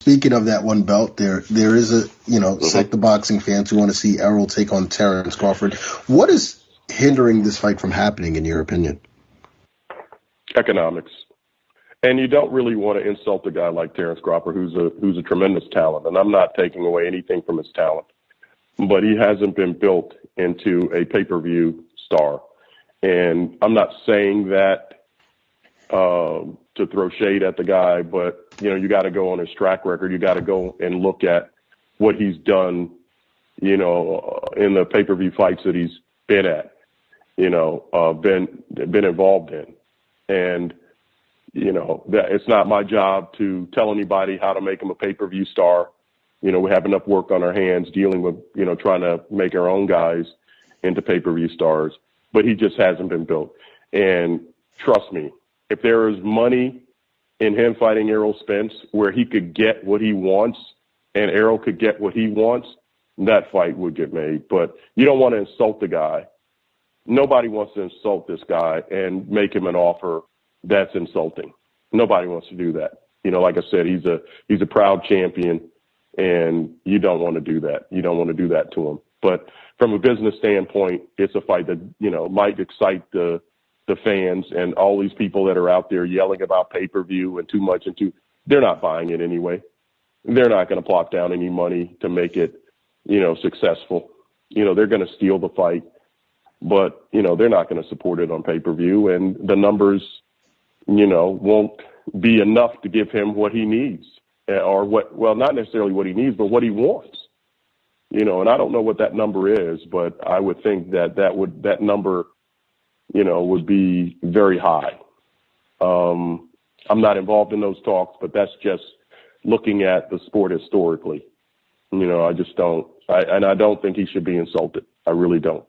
Speaking of that one belt, there is a, select the boxing fans who want to see Errol take on Terence Crawford. What is hindering this fight from happening, in your opinion? Economics. And you don't really want to insult a guy like Terence Crawford, who's a tremendous talent. And I'm not taking away anything from his talent, but he hasn't been built into a pay-per-view star. And I'm not saying that to throw shade at the guy, but, you got to go on his track record. You got to go and look at what he's done, in the pay-per-view fights that he's been at, been involved in. And, that it's not my job to tell anybody how to make him a pay-per-view star. We have enough work on our hands dealing with, trying to make our own guys into pay-per-view stars, but he just hasn't been built. And trust me, if there is money in him fighting Errol Spence where he could get what he wants and Errol could get what he wants, that fight would get made. But you don't want to insult the guy. Nobody wants to insult this guy and make him an offer that's insulting. Nobody wants to do that. Like I said, he's a proud champion, and you don't want to do that. You don't want to do that to him. But from a business standpoint, it's a fight that, might excite the fans and all these people that are out there yelling about pay-per-view and too much they're not buying it anyway. They're not going to plop down any money to make it, successful. They're going to steal the fight, but, they're not going to support it on pay-per-view, and the numbers, won't be enough to give him what he needs or not necessarily what he needs, but what he wants, and I don't know what that number is, but I would think that number, would be very high. I'm not involved in those talks, but that's just looking at the sport historically. I just don't, and I don't think he should be insulted. I really don't.